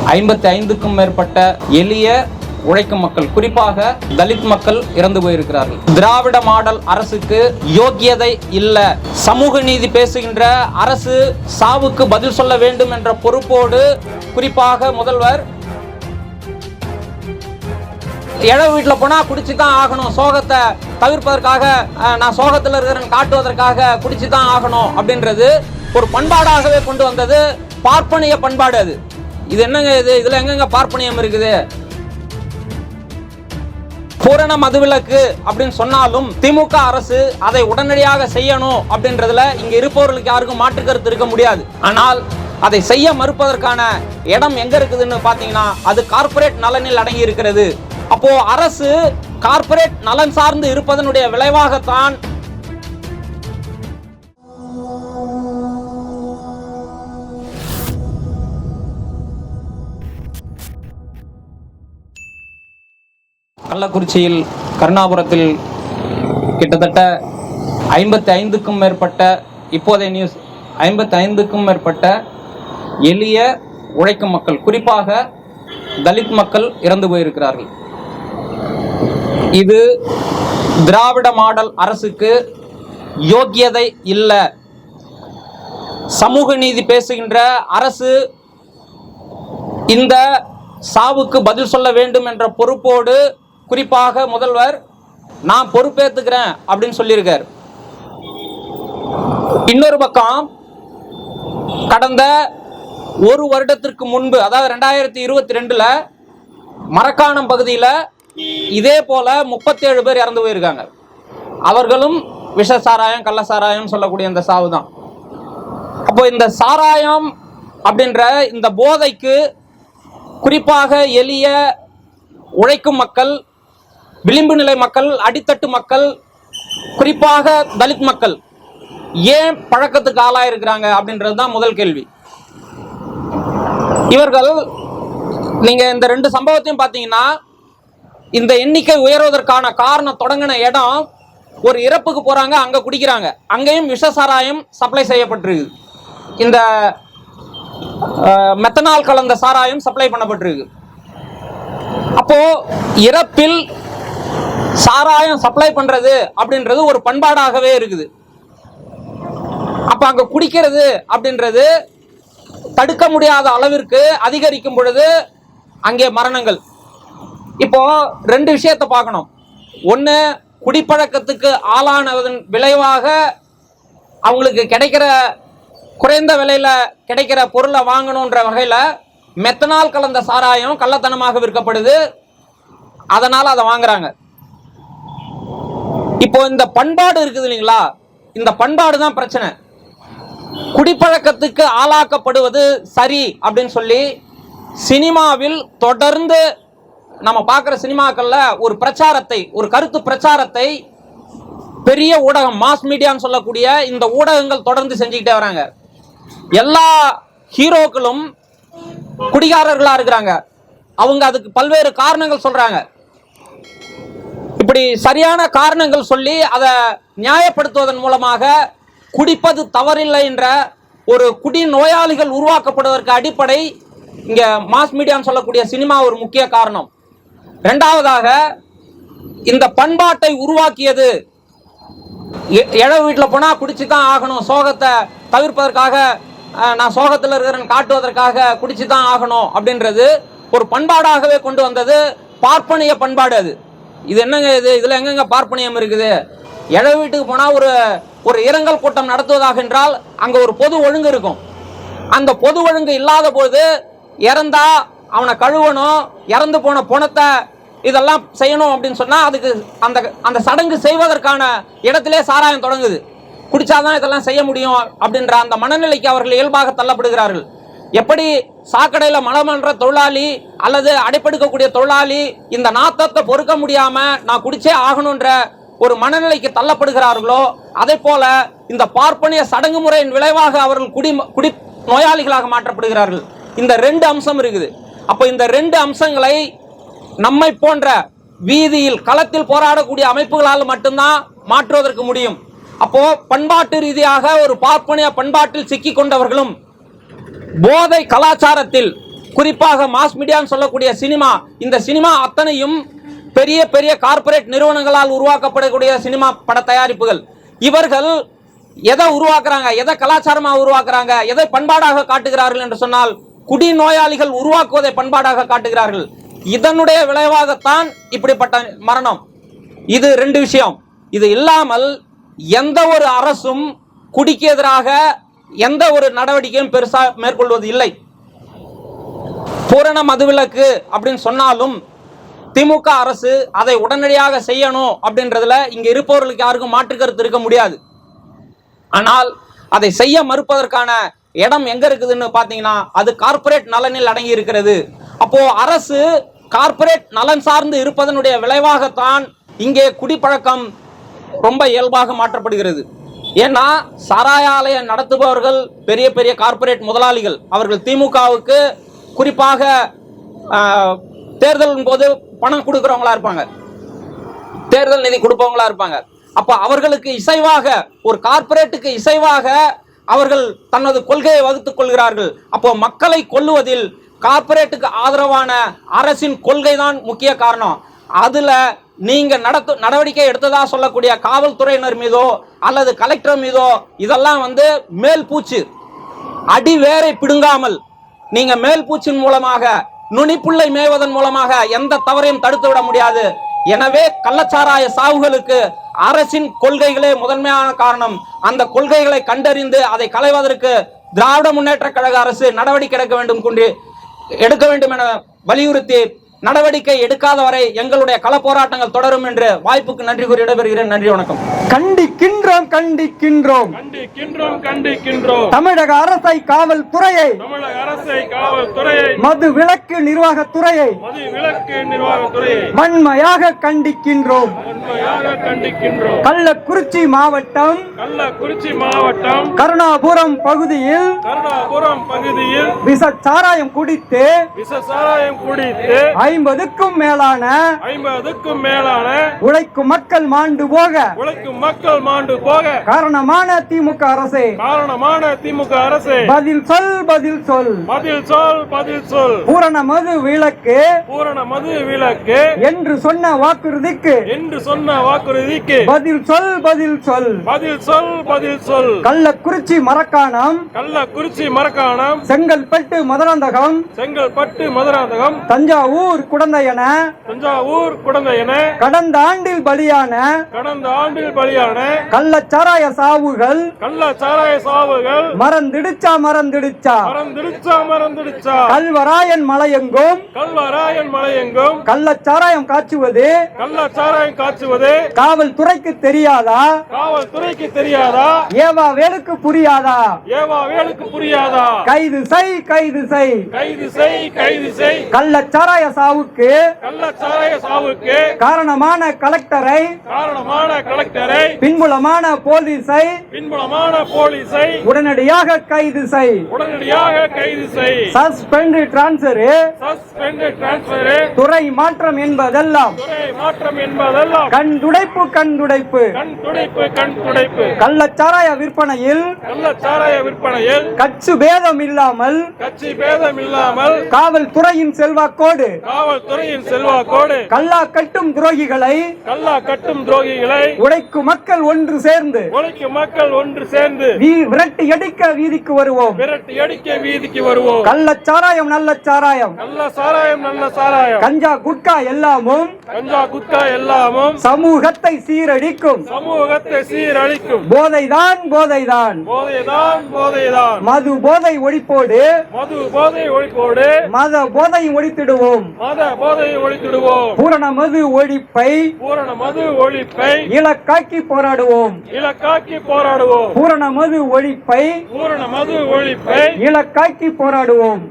55க்கும் மேற்பட்ட எளிய உழைக்கும் மக்கள், குறிப்பாக தலித் மக்கள் இறந்து போயிருக்கிறார்கள். திராவிட மாடல் அரசுக்கு யோக்கியதை இல்ல. சமூக நீதி பேசுகின்ற அரசு சாவுக்கு பதில் சொல்ல வேண்டும் என்ற பொறுப்போடு குறிப்பாக முதல்வர் இழவு வீட்டில் போனா குடிச்சுதான் ஆகணும், சோகத்தை தவிர்ப்பதற்காக, நான் சோகத்தில் இருக்கிறேன்னு காட்டுவதற்காக குடிச்சுதான் ஆகணும் அப்படின்றது ஒரு பண்பாடாகவே கொண்டு வந்தது பார்ப்பனிய பண்பாடு. அது இது என்னங்க, இதுல எங்கெங்க பார்ப்பனியம் இருக்குது? பூரண மதுவிலக்கு அப்படின்னு சொன்னாலும் திமுக அரசு அதை உடனடியாக செய்யணும் அப்படின்றதுல இங்க இருப்பவர்களுக்கு யாருக்கும் மாற்று கருத்து இருக்க முடியாது. ஆனால் அதை செய்ய மறுப்பதற்கான இடம் எங்க இருக்குதுன்னு பாத்தீங்கன்னா அது கார்ப்பரேட் நலனில் அடங்கி இருக்கிறது. அப்போ அரசு கார்ப்பரேட் நலன் சார்ந்து இருப்பதனுடைய விளைவாகத்தான் கள்ளக்குறிச்சியில் கருணாபுரத்தில் கிட்டத்தட்ட 55க்கும் மேற்பட்ட, இப்போதைய நியூஸ், 55க்கும் மேற்பட்ட எளிய உழைக்கும் மக்கள், குறிப்பாக தலித் மக்கள் இறந்து போயிருக்கிறார்கள். இது திராவிட மாடல் அரசுக்கு யோக்கியதை இல்ல. சமூக நீதி பேசுகின்ற அரசு இந்த சாவுக்கு பதில் சொல்ல வேண்டும் என்ற பொறுப்போடு குறிப்பாக முதல்வர் நான் பொறுப்பேற்றுக்கிறேன் அப்படின்னு சொல்லியிருக்கார். இன்னொரு பக்கம் கடந்த ஒரு வருடத்திற்கு முன்பு, அதாவது 2022 மரக்காணம் பகுதியில் இதே போல 37 பேர் இறந்து போயிருக்காங்க. அவர்களும் விஷ சாராயம், கள்ள சாராயம் சொல்லக்கூடிய இந்த சாவு தான். அப்போ இந்த சாராயம் அப்படின்ற இந்த போதைக்கு குறிப்பாக எளிய உழைக்கும் மக்கள், விளிம்பு நிலை மக்கள், அடித்தட்டு மக்கள், குறிப்பாக தலித் மக்கள் ஏன் பழக்கத்துக்கு ஆளாயிருக்கிறாங்க அப்படின்றது தான் முதல் கேள்வி. இவர்கள், நீங்க இந்த 2 சம்பவத்தையும் பார்த்தீங்கன்னா இந்த எண்ணிக்கை உயர்வதற்கான காரணம் தொடங்கின இடம், ஒரு இறப்புக்கு போறாங்க, அங்க குடிக்கிறாங்க, அங்கேயும் விஷ சாராயம் சப்ளை செய்யப்பட்டிருக்கு. இந்த மெத்தனால் கலந்த சாராயம் சப்ளை பண்ணப்பட்டிருக்கு. அப்போ இறப்பில் சாராயம் சப்ளை பண்றது அப்படின்றது ஒரு பண்பாடாகவே இருக்குது. அப்ப அங்க குடிக்கிறது அப்படின்றது தடுக்க முடியாத அளவிற்கு அதிகரிக்கும் பொழுது அங்கே மரணங்கள். இப்போ 2 விஷயத்தை பார்க்கணும். ஒன்று, குடிப்பழக்கத்துக்கு ஆளானதன் விளைவாக அவங்களுக்கு கிடைக்கிற குறைந்த விலையில கிடைக்கிற பொருளை வாங்கணுன்ற வகையில் மெத்தனால் கலந்த சாராயம் கள்ளத்தனமாக விற்கப்படுது, அதனால அதை வாங்குறாங்க. இப்போ இந்த பண்பாடு இருக்குது இல்லைங்களா, இந்த பண்பாடு தான் பிரச்சனை. குடிப்பழக்கத்துக்கு ஆளாக்கப்படுவது சரி அப்படின்னு சொல்லி சினிமாவில் தொடர்ந்து நம்ம பார்க்குற சினிமாக்கள்ல ஒரு பிரச்சாரத்தை, ஒரு கருத்து பிரச்சாரத்தை பெரிய ஊடகம், மாஸ் மீடியான்னு சொல்லக்கூடிய இந்த ஊடகங்கள் தொடர்ந்து செஞ்சுக்கிட்டே வராங்க. எல்லா ஹீரோக்களும் குடிகாரர்களா இருக்கிறாங்க. அவங்க அதுக்கு பல்வேறு காரணங்கள் சொல்றாங்க. இப்படி சரியான காரணங்கள் சொல்லி அதை நியாயப்படுத்துவதன் மூலமாக குடிப்பது தவறில்லை என்ற ஒரு குடி நோயாளிகள் உருவாக்கப்படுவதற்கு அடிப்படை இங்க மாஸ் மீடியான்னு சொல்லக்கூடிய சினிமா ஒரு முக்கிய காரணம். 2வதாக, இந்த பண்பாட்டை உருவாக்கியது இழவு வீட்டில் போனா குடிச்சுதான் ஆகணும், சோகத்தை தவிர்ப்பதற்காக, நான் சோகத்தில் இருக்கிறேன்னு காட்டுவதற்காக குடிச்சுதான் ஆகணும் அப்படின்றது ஒரு பண்பாடாகவே கொண்டு வந்தது பார்ப்பனிய பண்பாடு. அது இது என்னங்க, இதுல எங்கெங்க பார்ப்பனியம் இருக்குது? இழவு வீட்டுக்கு போனா ஒரு இரங்கல் கூட்டம் நடத்துவதாக என்றால் அங்க ஒரு பொது ஒழுங்கு இருக்கும். அந்த பொது ஒழுங்கு இல்லாத போது இறந்தா அவனை கழுவணும், இறந்து போன பணத்தை இதெல்லாம் செய்யணும் அப்படின்னு சொன்னா அதுக்கு அந்த சடங்கு செய்வதற்கான இடத்திலே சாராயம் தொடங்குது. குடிச்சாதான் இதெல்லாம் செய்ய முடியும் அப்படின்ற அந்த மனநிலைக்கு அவர்கள் இயல்பாக தள்ளப்படுகிறார்கள். எப்படி சாக்கடையில மலமன்ற தொழிலாளி அல்லது அடைப்படுக்கக்கூடிய தொழிலாளி இந்த நாத்தத்தை பொறுக்க முடியாம நான் குடிச்சே ஆகணும்ன்ற ஒரு மனநிலைக்கு தள்ளப்படுகிறார்களோ, அதே போல இந்த பார்ப்பனிய சடங்கு முறையின் விளைவாக அவர்கள் குடி நோயாளிகளாக மாற்றப்படுகிறார்கள். இந்த 2 அம்சம் இருக்குது. அப்போ இந்த 2 அம்சங்களை நம்மை போன்ற வீதியில் களத்தில் போராடக்கூடிய அமைப்புகளால் மட்டும்தான் மாற்றுவதற்கு முடியும். அப்போ பண்பாட்டு ரீதியாக ஒரு பார்ப்பனிய பண்பாட்டில் சிக்கி கொண்டவர்களும் போதை கலாச்சாரத்தில் குறிப்பாக மாஸ் மீடியான்னு சொல்லக்கூடிய சினிமா, இந்த சினிமா அத்தனையும் பெரிய பெரிய கார்ப்பரேட் நிறுவனங்களால் உருவாக்கப்படக்கூடிய சினிமா பட தயாரிப்புகள். இவர்கள் எதை உருவாக்குறாங்க, எதை கலாச்சாரமாக உருவாக்குறாங்க, எதை பண்பாடாக காட்டுகிறார்கள் என்று சொன்னால் குடி நோயாளிகள் உருவாக்குவதை பண்பாடாக காட்டுகிறார்கள். இதனுடைய விளைவாகத்தான் இப்படிப்பட்ட மரணம். இது 2 விஷயம். இது இல்லாமல் எந்த ஒரு அரசும் குடிக்கு எதிராக எந்த ஒரு நடவடிக்கையும் பெருசா மேற்கொள்வது இல்லை. பூரண மதுவிலக்கு அப்படின்னு சொன்னாலும் திமுக அரசு அதை உடனடியாக செய்யணும் அப்படின்றதுல இங்க இருப்பவர்களுக்கு யாருக்கும் மாற்று கருத்து இருக்க முடியாது. ஆனால் அதை செய்ய மறுப்பதற்கான இடம் எங்க இருக்குதுன்னு பாத்தீங்கன்னா அது கார்ப்பரேட் நலனில் அடங்கி இருக்கிறது. அப்போ அரசு கார்ப்பரேட் நலன் சார்ந்து இருப்பதனுடைய விளைவாகத்தான் இங்கே குடிப்பழக்கம் ரொம்ப இயல்பாக மாற்றப்படுகிறது. ஏன்னா சாராய ஆலயம் நடத்துபவர்கள் பெரிய பெரிய கார்ப்பரேட் முதலாளிகள். அவர்கள் திமுகவுக்கு குறிப்பாக தேர்தலின் போது பணம் கொடுக்கிறவங்களா இருப்பாங்க, தேர்தல் நிதி கொடுப்பவங்களா இருப்பாங்க. அப்ப அவர்களுக்கு இசைவாக, ஒரு கார்ப்பரேட்டுக்கு இசைவாக அவர்கள் தனது கொள்கையை வகுத்துக் கொள்கிறார்கள். அப்போ மக்களை கொல்லுவதில் கார்ப்பரேட்டுக்கு ஆதரவான அரசின் கொள்கை தான் முக்கிய காரணம். அதுல நீங்க நடவடிக்கை எடுத்ததா சொல்லக்கூடிய காவல்துறையினர் மீதோ அல்லது கலெக்டர் மீதோ இதெல்லாம் மேல் பூச்சு, அடி வேரை பிடுங்காமல் நீங்க மேல் பூச்சின் மூலமாக, நுனிப்புள்ளை மேய்வதன் மூலமாக எந்த தவறையும் தடுத்து விட முடியாது. எனவே கள்ளச்சாராய சாவுகளுக்கு அரசின் கொள்கைகளே முதன்மையான காரணம். அந்த கொள்கைகளை கண்டறிந்து அதை களைவதற்கு திராவிட முன்னேற்ற கழக அரசு நடவடிக்கை எடுக்க வேண்டும் என வலியுறுத்தி, நடவடிக்கை எடுக்காத வரை எங்களுடைய கள போராட்டங்கள் தொடரும் என்று வாய்ப்புக்கு நன்றி கூறி விடைபெறுகிறேன். நன்றி, வணக்கம். கண்டிக்கின்றோம் கண்டிக்கின்றோம் கண்டிக்கின்றோம் கண்டிக்கின்றோம் தமிழக அரசை, காவல்துறையை, மது விலக்கு நிர்வாகத்துறையை வன்மையாக கண்டிக்கின்றோம். கள்ளக்குறிச்சி மாவட்டம் கருணாபுரம் பகுதியில் விஷச்சாராயம் குடித்து 50க்கும் மேலான உழைக்கும் மக்கள் மாண்டு போக காரணமான திமுக அரசே, பதில் சொல் பூரண மது விலக்கு என்று சொன்ன வாக்குறுதிக்கு பதில் சொல். கள்ளக்குறிச்சி மரக்காணம், செங்கல்பட்டு மதுராந்தகம், தஞ்சாவூர் குடந்தையன கடந்த ஆண்டில் பலியான கள்ளச்சாராய சாவுகள் மறந்திடுச்சா கல்வராயன் மலையெங்கும் கள்ளச்சாராயம் காய்ச்சுவது காவல்துறைக்கு தெரியாதா? ஏவா வேலுக்கு புரியாதா? கைது செய். கள்ளச்சாராய சாவுக்கு காரணமான கலெக்டரை, பின்புலமான போலீஸை உடனடியாக கைது செய். சஸ்பெண்ட் டிரான்ஸ்ஃபர், துறை மாற்றம் என்பதெல்லாம் கண்துடைப்பு. கள்ளச்சாராய விற்பனையில் கட்சி பேதம் இல்லாமல் காவல்துறையின் செல்வாக்கோடு கல்லா கட்டும் துரோகிகளை உழைக்கும் மக்கள் ஒன்று சேர்ந்து விரட்டி அடிக்க வீதிக்கு வருவோம். கள்ளச்சாராயம் நல்ல சாராயம், கஞ்சா குட்கா எல்லாமும் சமூகத்தை சீரழிக்கும். போதைதான் மது போதை ஒழிப்போடு மத போதையும் ஒழித்திடுவோம். பூரண மது ஒழிப்பை இலக்காக்கி போராடுவோம். பூரண மது ஒழிப்பை இலக்காக்கி போராடுவோம்.